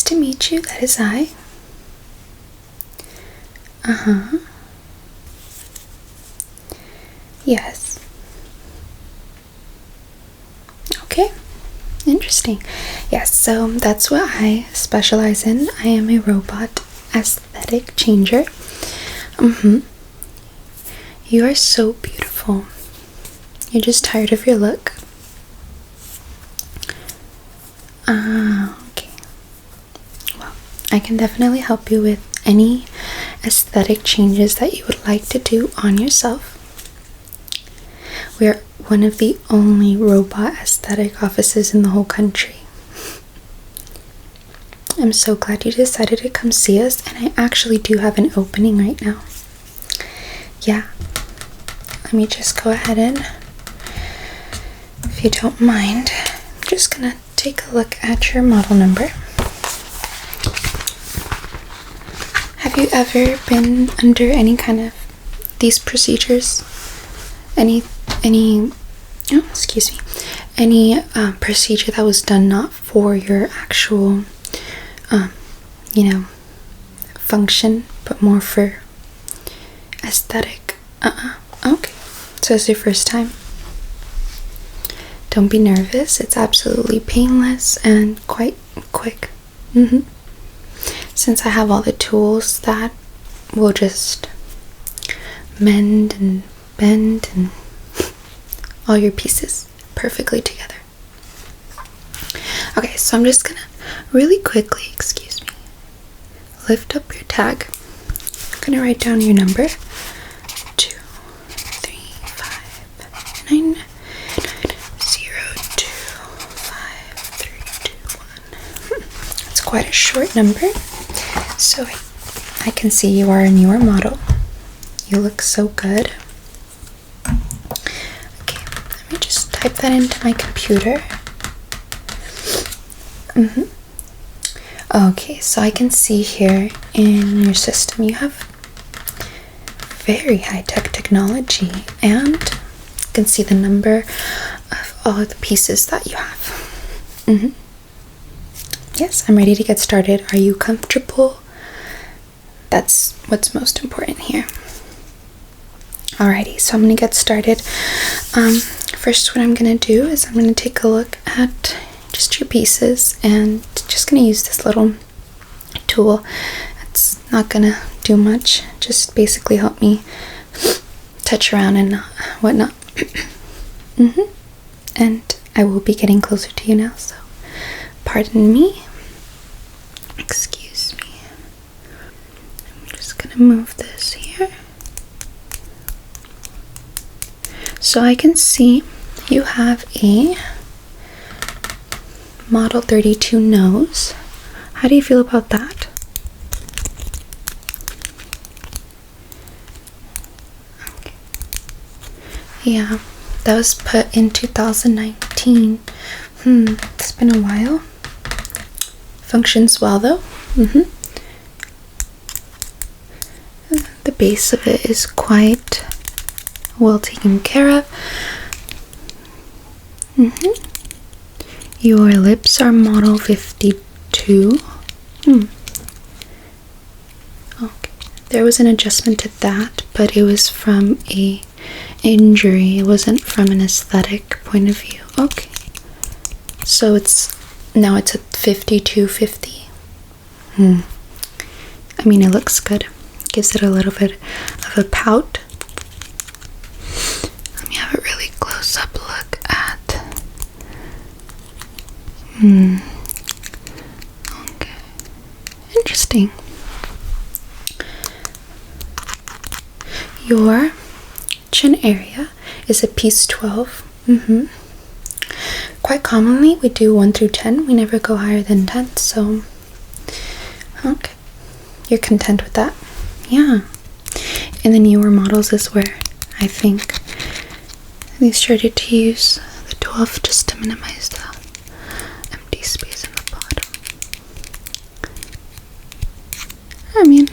to meet you. That is I. Yes. Okay. Interesting. Yes, so that's what I specialize in. I am a robot aesthetic changer. You are so beautiful. You're just tired of your look? Okay. Well, I can definitely help you with any aesthetic changes that you would like to do on yourself. We are one of the only robot aesthetic offices in the whole country. I'm so glad you decided to come see us, and I actually do have an opening right now. Yeah. Let me just go ahead and, if you don't mind, I'm just gonna take a look at your model number. Have you ever been under any kind of these procedures? Any procedure that was done not for your actual, function, but more for aesthetic? Okay. So it's your first time? Don't be nervous. It's absolutely painless and quite quick. Since I have all the tools that will just mend and bend and all your pieces perfectly together. Okay, so I'm just gonna really quickly, lift up your tag. I'm gonna write down your number. 2, 3, 5, 9, 0, 2, 5, 3, 2, 1. It's quite a short number, so I can see you are a newer model. You look so good. Okay, let me just type that into my computer. Okay, so I can see here in your system you have very high-tech technology, and you can see the number of all of the pieces that you have. Yes, I'm ready to get started. Are you comfortable? That's what's most important here. Alrighty, so I'm gonna get started. First, what I'm gonna do is I'm gonna take a look at just your pieces, and just gonna use this little tool. It's not gonna do much, just basically help me touch around and whatnot. And I will be getting closer to you now, so pardon me. Excuse me. I'm just gonna move this here. So I can see you have a Model 32 nose. How do you feel about that? Okay. Yeah, that was put in 2019. It's been a while. Functions well though. The base of it is quite well taken care of. Your lips are model 52. Okay. There was an adjustment to that, but it was from a injury. It wasn't from an aesthetic point of view. Okay. So now it's a 52-50. I mean, it looks good. Gives it a little bit of a pout. Let me have a really close up look at. Okay. Interesting. Your chin area is a piece 12. Quite commonly we do 1 through 10. We never go higher than 10, so okay. You're content with that? Yeah. In the newer models is where I think they started to use the 12 just to minimize the empty space in the bottom. I mean,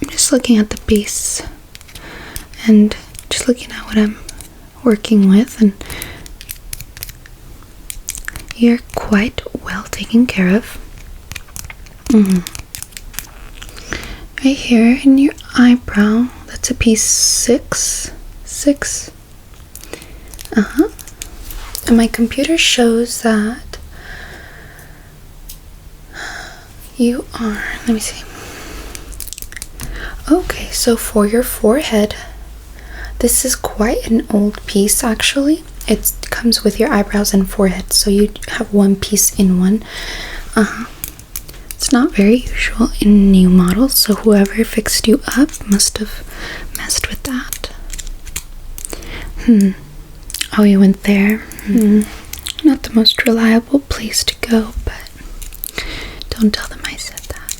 I'm just looking at the base and just looking at what I'm working with, and you're quite well taken care of. Right here in your eyebrow, that's a piece 6. And my computer shows that you are, let me see. Okay, so for your forehead, this is quite an old piece actually. It comes with your eyebrows and forehead, so you have one piece in one. It's not very usual in new models, so whoever fixed you up must have messed with that. Oh, you went there. Not the most reliable place to go, but don't tell them I said that.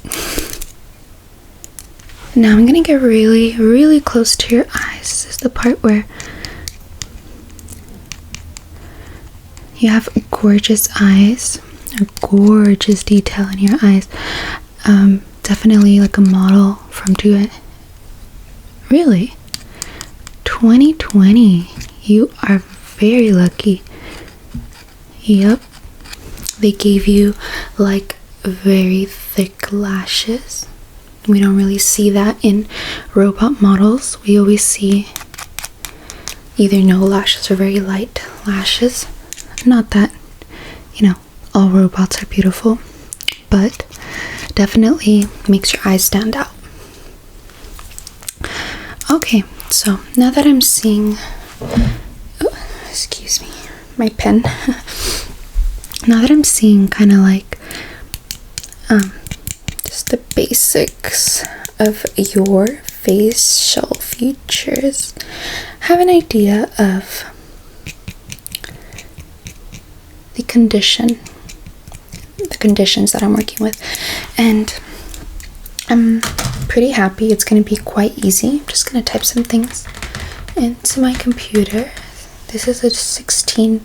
Now I'm gonna get really, really close to your eyes. This is the part where you have gorgeous eyes, a gorgeous detail in your eyes. Definitely like a model from really? 2020. You are very lucky. Yep. They gave you like very thick lashes. We don't really see that in robot models. We always see either no lashes or very light lashes. Not that, all robots are beautiful, but definitely makes your eyes stand out. Okay, so now that I'm seeing, excuse me, my pen. Now that I'm seeing kind of like just the basics of your facial features, have an idea of the conditions that I'm working with, and I'm pretty happy. It's going to be quite easy. I'm just going to type some things into my computer. This is a 16.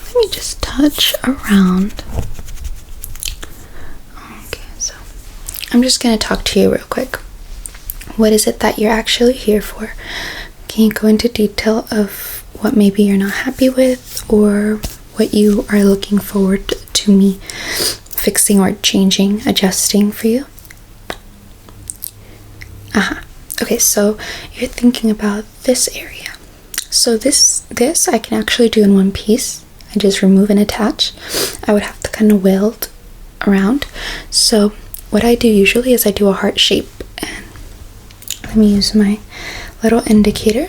Let me just touch around. Okay, so I'm just going to talk to you real quick. What is it that you're actually here for? Can you go into detail of what maybe you're not happy with, or what you are looking forward to me fixing or changing, adjusting for you? Okay, so you're thinking about this area. So this I can actually do in one piece. I just remove and attach. I would have to kind of weld around. So what I do usually is I do a heart shape, and let me use my little indicator.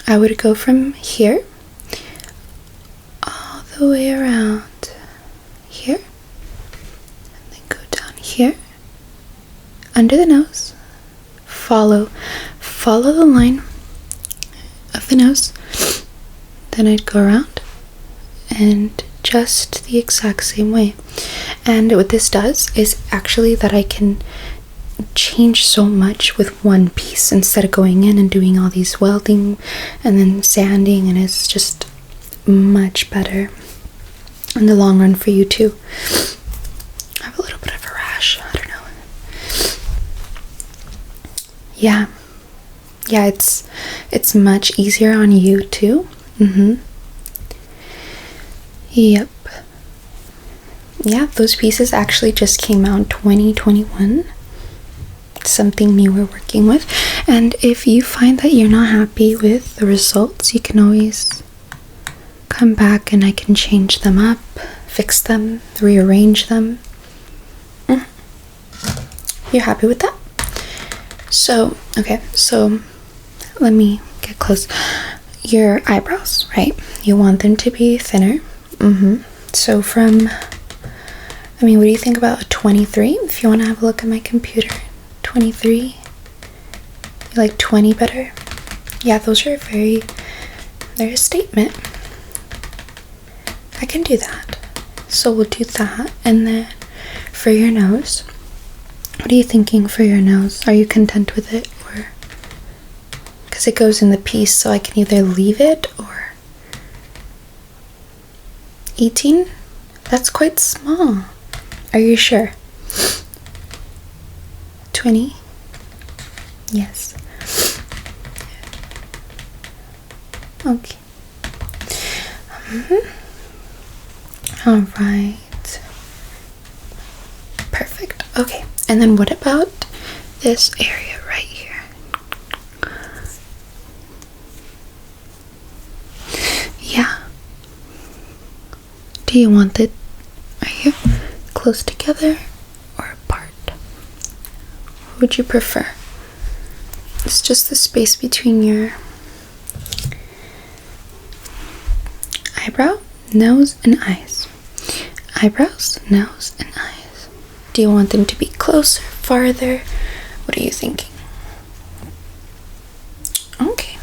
I would go from here all the way around here, and then go down here under the nose. Follow the line of the nose. Then I'd go around and just the exact same way. And what this does is actually that I can change so much with one piece instead of going in and doing all these welding and then sanding, and it's just much better in the long run for you too. I have a little bit of a rash. I don't know. Yeah, it's much easier on you too. Yep. Yeah, those pieces actually just came out in 2021. Something new we're working with. And if you find that you're not happy with the results, you can always come back and I can change them up, fix them, rearrange them. You're happy with that? So, okay, so let me get close. Your eyebrows, right? You want them to be thinner. So from, what do you think about a 23? If you want to have a look at my computer. 23? You like 20 better? Yeah, those are they're a statement. I can do that. So we'll do that. And then for your nose, what are you thinking for your nose? Are you content with it, or because it goes in the piece, so I can either leave it or 18? That's quite small. Are you sure? 20? Yes. Okay. All right. Perfect. Okay. And then what about this area right here? Yeah. Do you want it right here, close together, or apart? What would you prefer? It's just the space between your eyebrow, nose, and eyes. Eyebrows, nose, and eyes. Do you want them to be closer, farther? What are you thinking? Okay.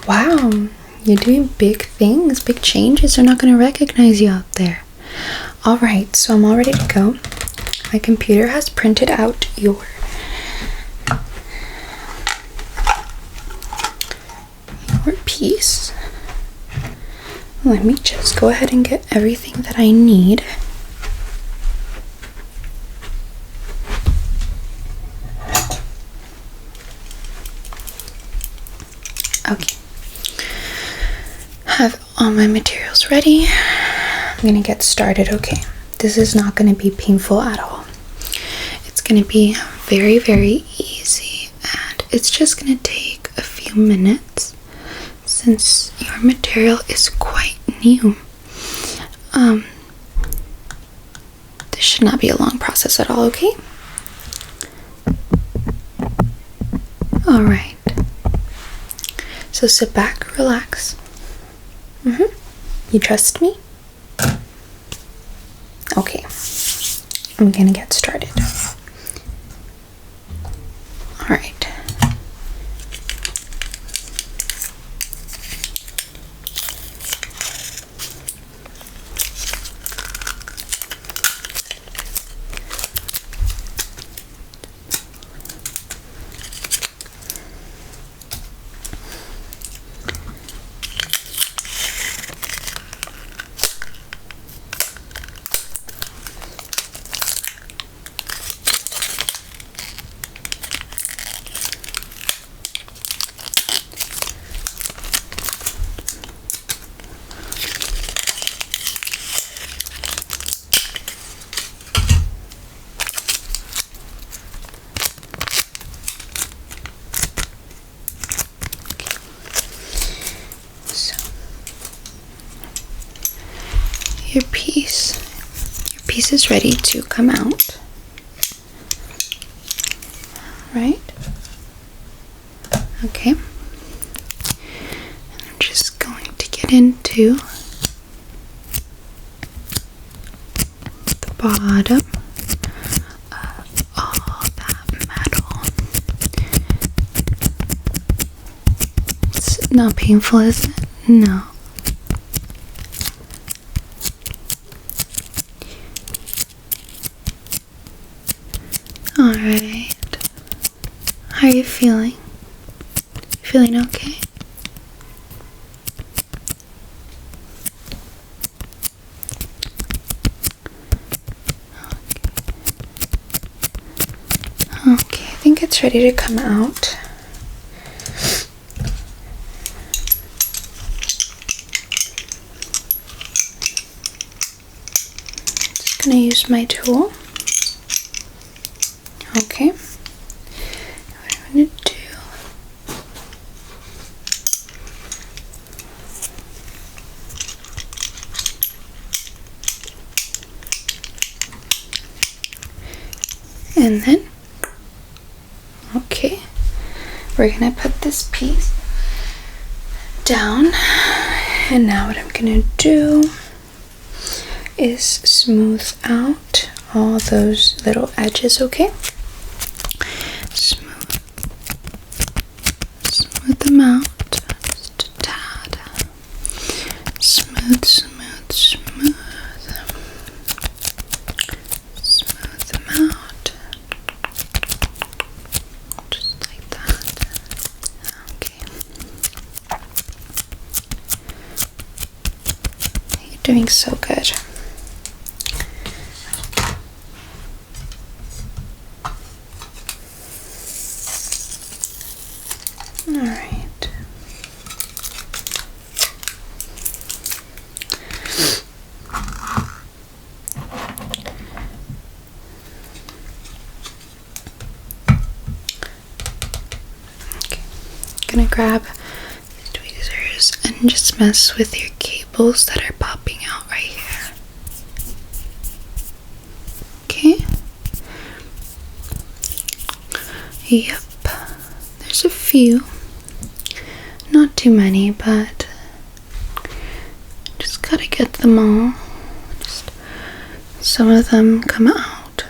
Wow, you're doing big things, big changes. They're not going to recognize you out there. All right, so I'm all ready to go. My computer has printed out your piece. Let me just go ahead and get everything that I need. Okay. Have all my materials ready. I'm gonna get started, okay? This is not gonna be painful at all. It's gonna be very, very easy, and it's just gonna take a few minutes since your material is quite new. This should not be a long process at all, okay? All right. So sit back, relax. You trust me? Okay. I'm gonna get started. All right. Your piece is ready to come out. Right? Okay. And I'm just going to get into the bottom of all that metal. It's not painful, is it? No. Alright. How are you feeling? Feeling okay? Okay, I think it's ready to come out. Just gonna use my tool. Okay, what I'm going to do, and then, okay, we're going to put this piece down, and now what I'm going to do is smooth out all those little edges, okay? Smooth them out just a tad. Smooth, smooth, smooth. Smooth them out. Just like that. Okay. You're doing so good. Alright. gonna grab these tweezers and just mess with your cables that are popping out right here. Okay. Yep. There's a few. Not too many, but just gotta get them all. Just some of them come out.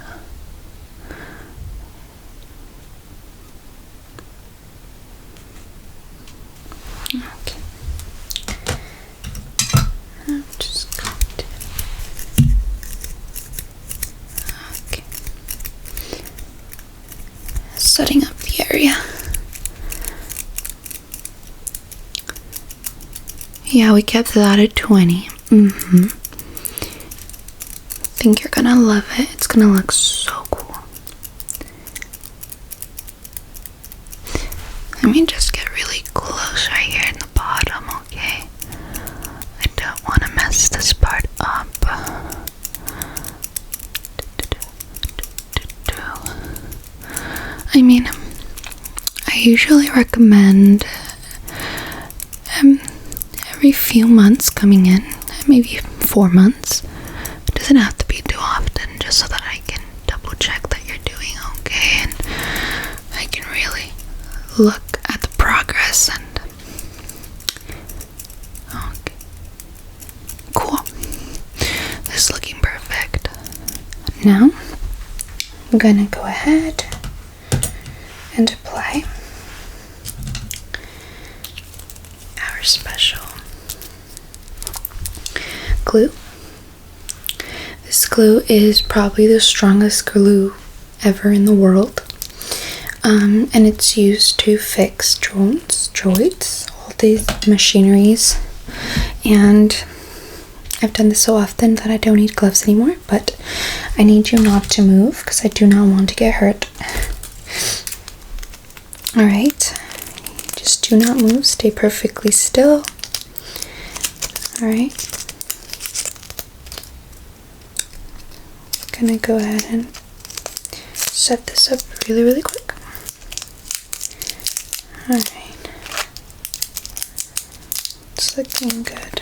Okay. I'm just going to. Okay. Setting up the area. Yeah, we kept that at 20. I think you're gonna love it. It's gonna look so cool. Let me just get really close right here in the bottom, okay? I don't want to mess this part up. I mean, I usually recommend every few months coming in, maybe 4 months. It doesn't have to be too often, just so that I can double check that you're doing okay and I can really look at the progress. And okay, cool, this is looking perfect. Now I'm gonna go ahead and apply our special glue. This glue is probably the strongest glue ever in the world, and it's used to fix joints, all these machineries, and I've done this so often that I don't need gloves anymore, but I need you not to move because I do not want to get hurt. Alright, just do not move, stay perfectly still. Alright, gonna go ahead and set this up really quick. Alright, it's looking good.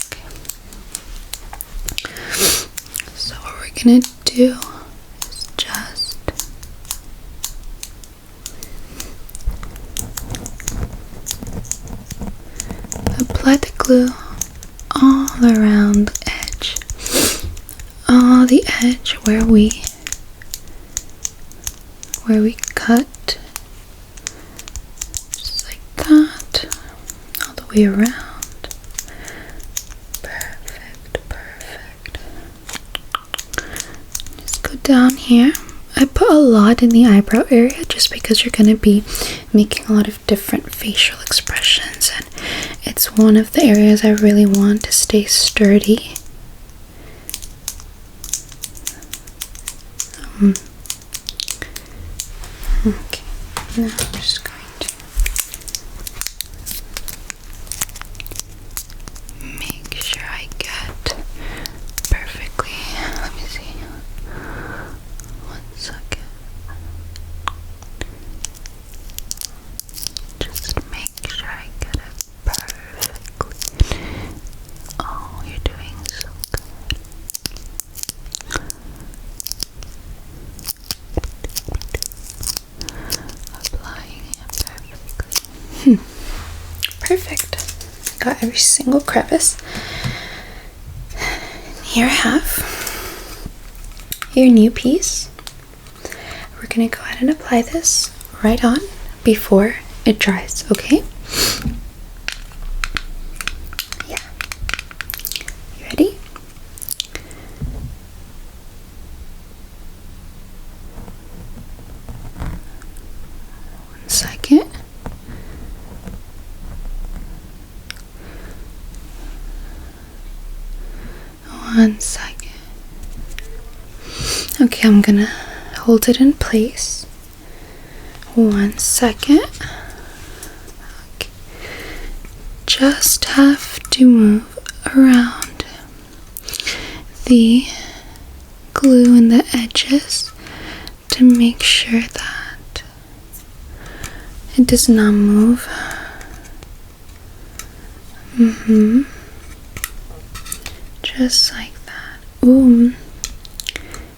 Okay, so what we're gonna do is just apply the glue all around the edge. On the edge where we cut, just like that, all the way around. Perfect. Just go down here. I put a lot in the eyebrow area just because you're gonna be making a lot of different facial expressions, and it's one of the areas I really want to stay sturdy. Okay, now I'm just going to make sure I get perfectly. Let me see. 1 second. Just make sure I get it perfectly. Oh, you're doing so good. Applying it perfectly. Perfect. Got every single crevice. Here I have your new piece. We're gonna go ahead and apply this right on before it dries, okay? Yeah. You ready? One second. Okay, I'm gonna hold it in place. 1 second. Okay. Just have to move around the glue and the edges to make sure that It does not move. Just like that. Ooh.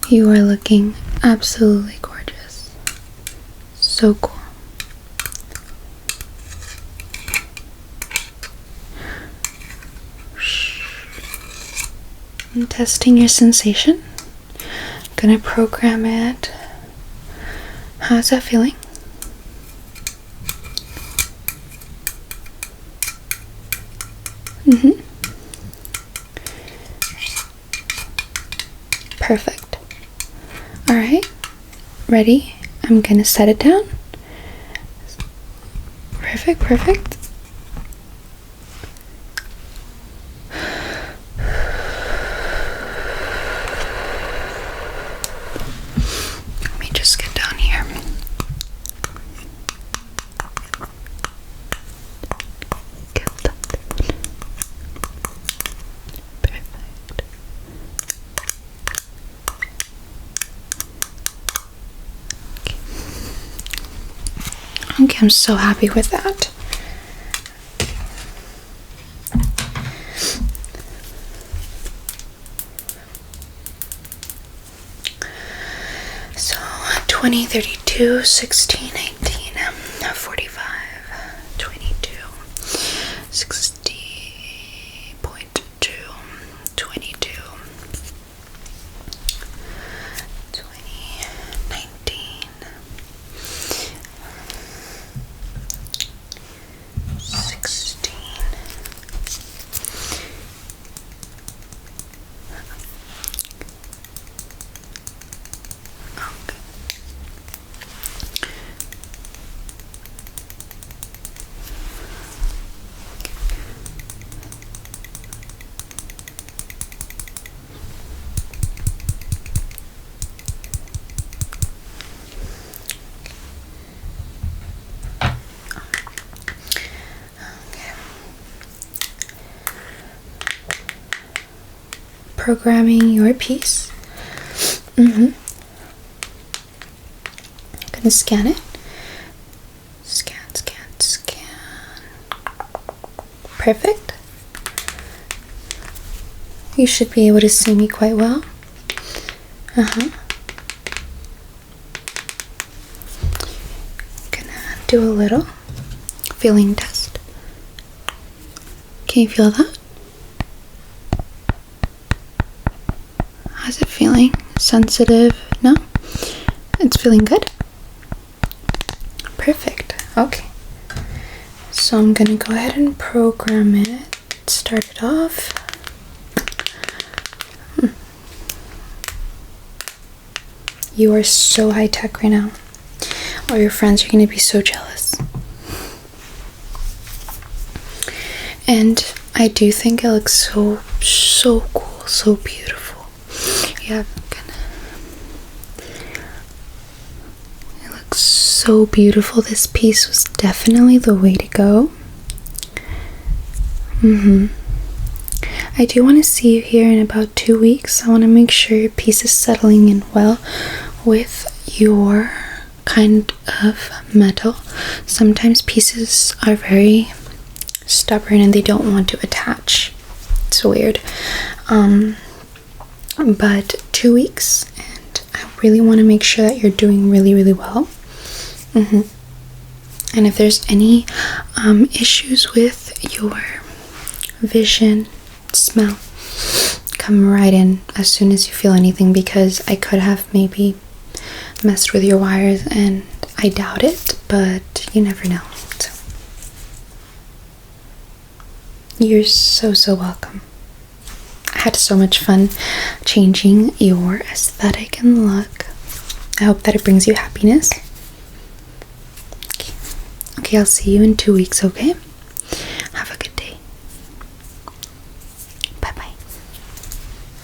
You are looking absolutely gorgeous. So cool. I'm testing your sensation. I'm gonna program it. How's that feeling? Perfect. Alright, ready? I'm gonna set it down. Perfect. Let me just get down here. Okay, I'm so happy with that. So 20, 32, 16, 18, 45, 22, 60.2, 22, 20, 19, 16. Okay. Programming your piece. I'm gonna scan it. Scan. Perfect. You should be able to see me quite well. Gonna do a little feeling test. Can you feel that? How's it feeling? Sensitive? No? It's feeling good? Perfect. Okay. So I'm gonna go ahead and program it. Start it off. You are so high tech right now. All your friends are gonna be so jealous. And I do think it looks so cool, so beautiful. Yeah, it looks so beautiful. This piece was definitely the way to go. I do want to see you here in about 2 weeks. I want to make sure your piece is settling in well with your kind of metal. Sometimes pieces are very stubborn and they don't want to attach. It's weird. But 2 weeks, and I really want to make sure that you're doing really well. And if there's any issues with your vision, smell, come right in as soon as you feel anything, because I could have maybe messed with your wires, and I doubt it, but you never know. So you're so welcome. I had so much fun changing your aesthetic and look. I hope that it brings you happiness. Okay, I'll see you in 2 weeks, okay? Have a